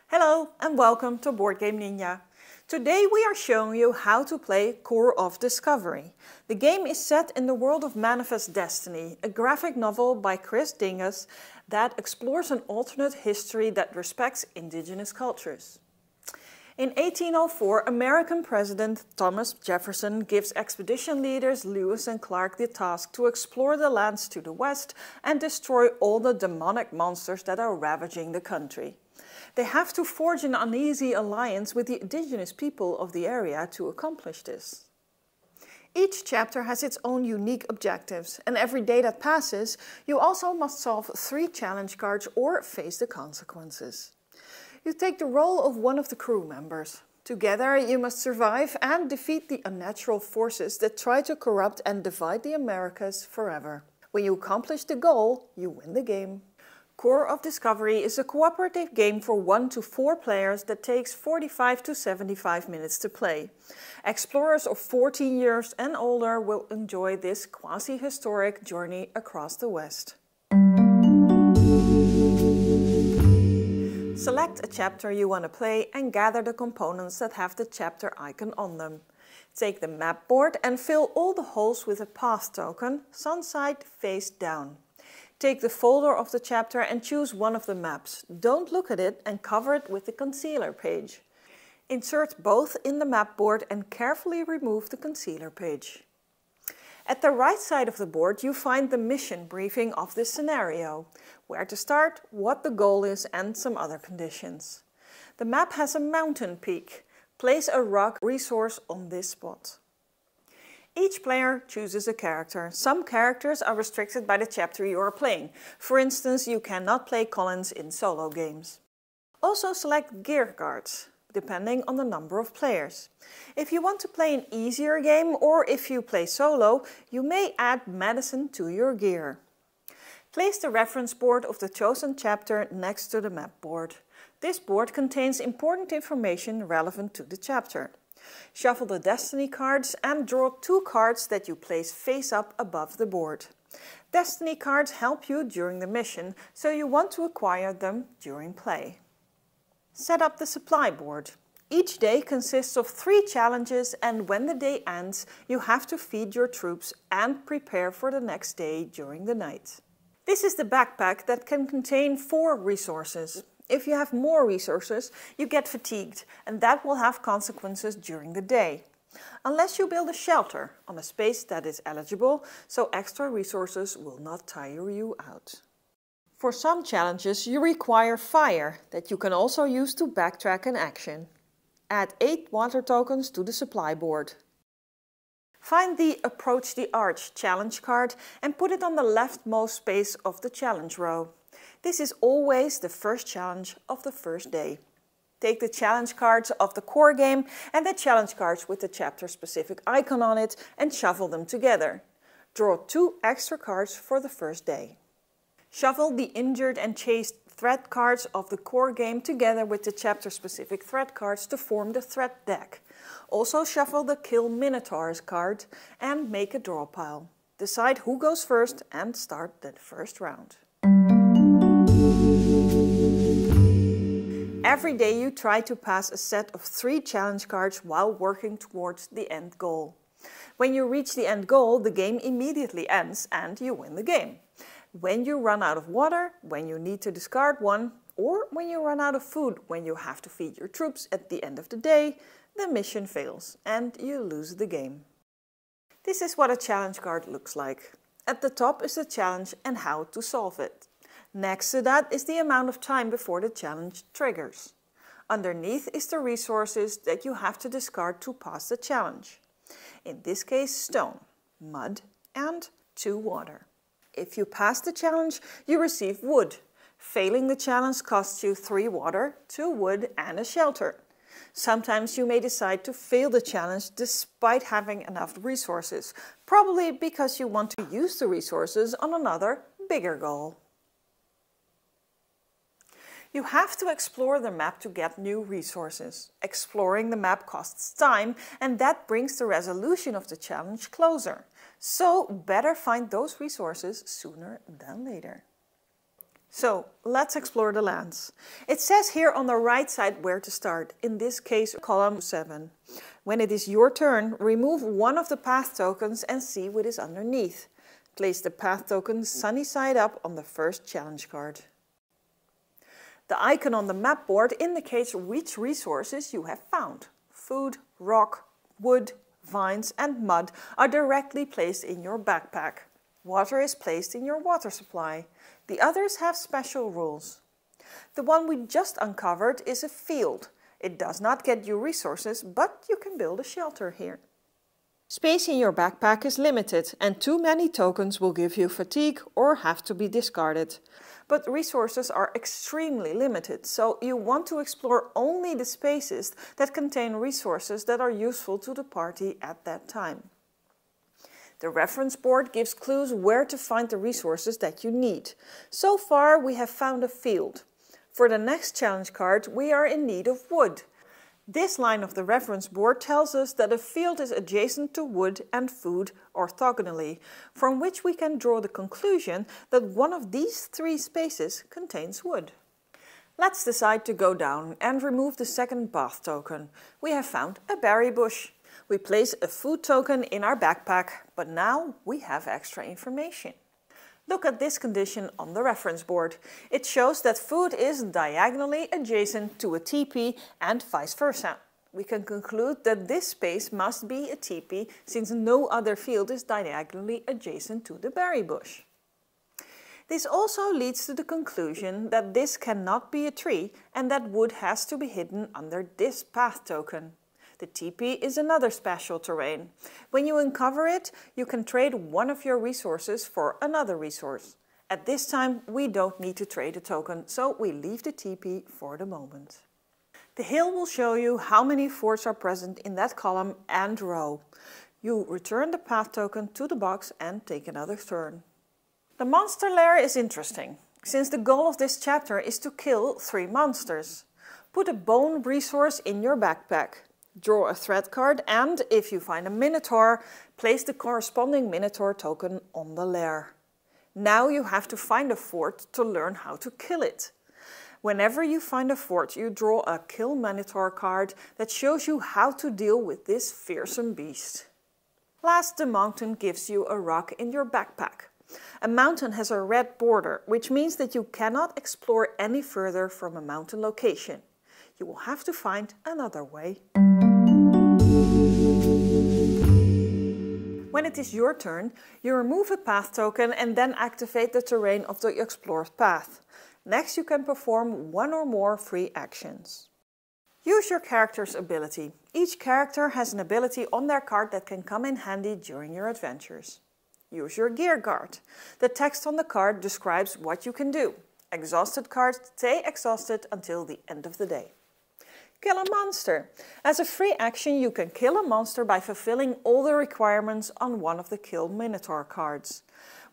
Hello and welcome to Boardgame Ninja. Today we are showing you how to play Core of Discovery. The game is set in the world of Manifest Destiny, a graphic novel by Chris Dingus that explores an alternate history that respects indigenous cultures. In 1804, American President Thomas Jefferson gives expedition leaders Lewis and Clark the task to explore the lands to the west and destroy all the demonic monsters that are ravaging the country. They have to forge an uneasy alliance with the indigenous people of the area to accomplish this. Each chapter has its own unique objectives, and every day that passes, you also must solve 3 challenge cards or face the consequences. You take the role of one of the crew members. Together you must survive and defeat the unnatural forces that try to corrupt and divide the Americas forever. When you accomplish the goal, you win the game. Core of Discovery is a cooperative game for 1 to 4 players that takes 45 to 75 minutes to play. Explorers of 14 years and older will enjoy this quasi-historic journey across the West. Select a chapter you want to play and gather the components that have the chapter icon on them. Take the map board and fill all the holes with a path token, sunside face down. Take the folder of the chapter and choose one of the maps. Don't look at it and cover it with the concealer page. Insert both in the map board and carefully remove the concealer page. At the right side of the board you find the mission briefing of this scenario, where to start, what the goal is and some other conditions. The map has a mountain peak. Place a rock resource on this spot. Each player chooses a character. Some characters are restricted by the chapter you are playing. For instance, you cannot play Collins in solo games. Also select gear cards, depending on the number of players. If you want to play an easier game or if you play solo, you may add medicine to your gear. Place the reference board of the chosen chapter next to the map board. This board contains important information relevant to the chapter. Shuffle the Destiny cards and draw 2 cards that you place face up above the board. Destiny cards help you during the mission, so you want to acquire them during play. Set up the supply board. Each day consists of 3 challenges, and when the day ends, you have to feed your troops and prepare for the next day during the night. This is the backpack that can contain 4 resources. If you have more resources, you get fatigued, and that will have consequences during the day. Unless you build a shelter on a space that is eligible, so extra resources will not tire you out. For some challenges you require fire that you can also use to backtrack an action. Add 8 water tokens to the supply board. Find the Approach the Arch challenge card and put it on the leftmost space of the challenge row. This is always the first challenge of the first day. Take the challenge cards of the core game and the challenge cards with the chapter-specific icon on it and shuffle them together. Draw 2 extra cards for the first day. Shuffle the Injured and Chased threat cards of the core game together with the chapter-specific threat cards to form the threat deck. Also shuffle the Kill Minotaurs card and make a draw pile. Decide who goes first and start the first round. Every day you try to pass a set of 3 challenge cards while working towards the end goal. When you reach the end goal, the game immediately ends and you win the game. When you run out of water, when you need to discard one, or when you run out of food when you have to feed your troops at the end of the day, the mission fails and you lose the game. This is what a challenge card looks like. At the top is the challenge and how to solve it. Next to that is the amount of time before the challenge triggers. Underneath is the resources that you have to discard to pass the challenge. In this case, stone, mud and 2 water. If you pass the challenge, you receive wood. Failing the challenge costs you 3 water, 2 wood and a shelter. Sometimes you may decide to fail the challenge despite having enough resources, probably because you want to use the resources on another, bigger goal. You have to explore the map to get new resources. Exploring the map costs time, and that brings the resolution of the challenge closer. So better find those resources sooner than later. So let's explore the lands. It says here on the right side where to start, in this case column 7. When it is your turn, remove one of the path tokens and see what is underneath. Place the path token sunny side up on the first challenge card. The icon on the map board indicates which resources you have found. Food, rock, wood, vines and mud are directly placed in your backpack. Water is placed in your water supply. The others have special rules. The one we just uncovered is a field. It does not get you resources, but you can build a shelter here. Space in your backpack is limited and too many tokens will give you fatigue or have to be discarded. But resources are extremely limited, so you want to explore only the spaces that contain resources that are useful to the party at that time. The reference board gives clues where to find the resources that you need. So far we have found a field. For the next challenge card we are in need of wood. This line of the reference board tells us that a field is adjacent to wood and food orthogonally, from which we can draw the conclusion that one of these 3 spaces contains wood. Let's decide to go down and remove the second path token. We have found a berry bush. We place a food token in our backpack, but now we have extra information. Look at this condition on the reference board. It shows that food is diagonally adjacent to a teepee and vice versa. We can conclude that this space must be a teepee since no other field is diagonally adjacent to the berry bush. This also leads to the conclusion that this cannot be a tree and that wood has to be hidden under this path token. The teepee is another special terrain. When you uncover it, you can trade one of your resources for another resource. At this time, we don't need to trade a token, so we leave the teepee for the moment. The hill will show you how many forts are present in that column and row. You return the path token to the box and take another turn. The monster lair is interesting, since the goal of this chapter is to kill 3 monsters. Put a bone resource in your backpack. Draw a threat card and, if you find a minotaur, place the corresponding minotaur token on the lair. Now you have to find a fort to learn how to kill it. Whenever you find a fort, you draw a Kill Minotaur card that shows you how to deal with this fearsome beast. Last, the mountain gives you a rock in your backpack. A mountain has a red border, which means that you cannot explore any further from a mountain location. You will have to find another way. When it is your turn, you remove a path token and then activate the terrain of the explored path. Next you can perform 1 or more free actions. Use your character's ability. Each character has an ability on their card that can come in handy during your adventures. Use your gear card. The text on the card describes what you can do. Exhausted cards stay exhausted until the end of the day. Kill a monster. As a free action you can kill a monster by fulfilling all the requirements on one of the Kill Minotaur cards.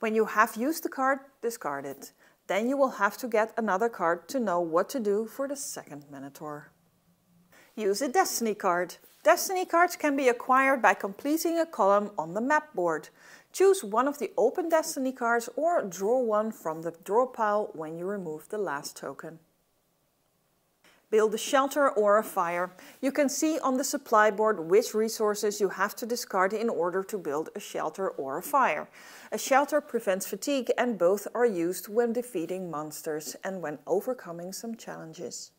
When you have used the card, discard it. Then you will have to get another card to know what to do for the second Minotaur. Use a Destiny card. Destiny cards can be acquired by completing a column on the map board. Choose one of the open Destiny cards or draw one from the draw pile when you remove the last token. Build a shelter or a fire. You can see on the supply board which resources you have to discard in order to build a shelter or a fire. A shelter prevents fatigue and both are used when defeating monsters and when overcoming some challenges.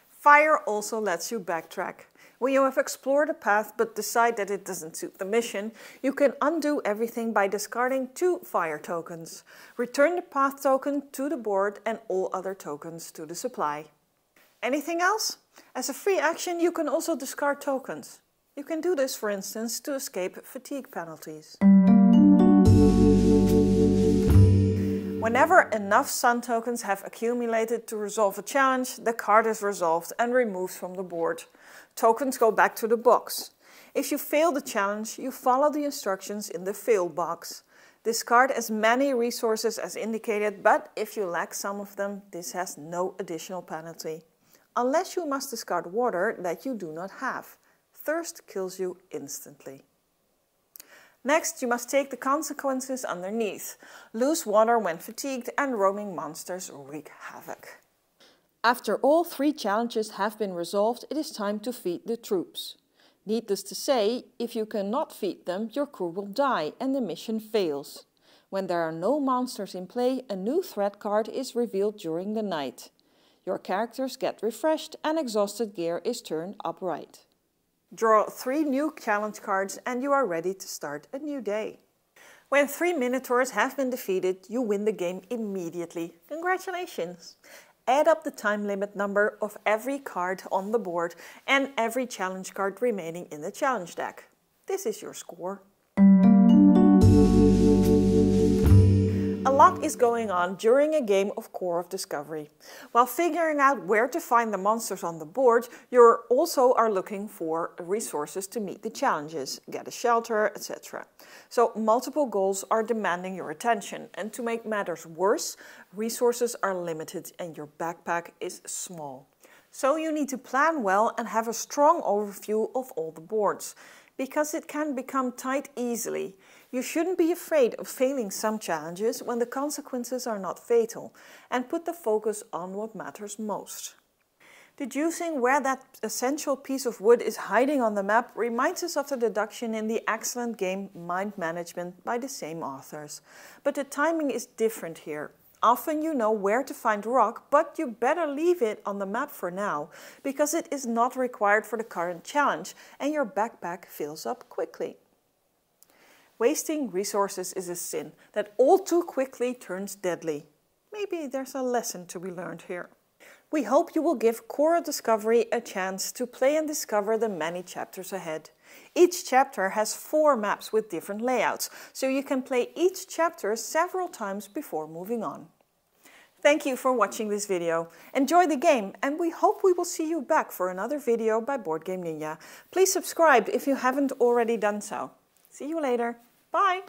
Fire also lets you backtrack. When you have explored a path but decide that it doesn't suit the mission, you can undo everything by discarding 2 fire tokens. Return the path token to the board and all other tokens to the supply. Anything else? As a free action you can also discard tokens. You can do this, for instance, to escape fatigue penalties. Whenever enough sun tokens have accumulated to resolve a challenge, the card is resolved and removed from the board. Tokens go back to the box. If you fail the challenge, you follow the instructions in the fail box. Discard as many resources as indicated, but if you lack some of them, this has no additional penalty. Unless you must discard water that you do not have. Thirst kills you instantly. Next, you must take the consequences underneath. Lose water when fatigued and roaming monsters wreak havoc. After all 3 challenges have been resolved, it is time to feed the troops. Needless to say, if you cannot feed them, your crew will die and the mission fails. When there are no monsters in play, a new threat card is revealed during the night. Your characters get refreshed and exhausted gear is turned upright. Draw 3 new challenge cards and you are ready to start a new day. When 3 Minotaurs have been defeated, you win the game immediately. Congratulations! Add up the time limit number of every card on the board and every challenge card remaining in the challenge deck. This is your score. A lot is going on during a game of Core of Discovery. While figuring out where to find the monsters on the board, you also are looking for resources to meet the challenges, get a shelter, etc. So multiple goals are demanding your attention, and to make matters worse, resources are limited and your backpack is small. So you need to plan well and have a strong overview of all the boards, because it can become tight easily. You shouldn't be afraid of failing some challenges when the consequences are not fatal, and put the focus on what matters most. Deducing where that essential piece of wood is hiding on the map reminds us of the deduction in the excellent game Mind Management by the same authors. But the timing is different here. Often you know where to find rock, but you better leave it on the map for now, because it is not required for the current challenge and your backpack fills up quickly. Wasting resources is a sin that all too quickly turns deadly. Maybe there's a lesson to be learned here. We hope you will give Core of Discovery a chance to play and discover the many chapters ahead. Each chapter has 4 maps with different layouts, so you can play each chapter several times before moving on. Thank you for watching this video. Enjoy the game, and we hope we will see you back for another video by Boardgame Ninja. Please subscribe if you haven't already done so. See you later. Bye!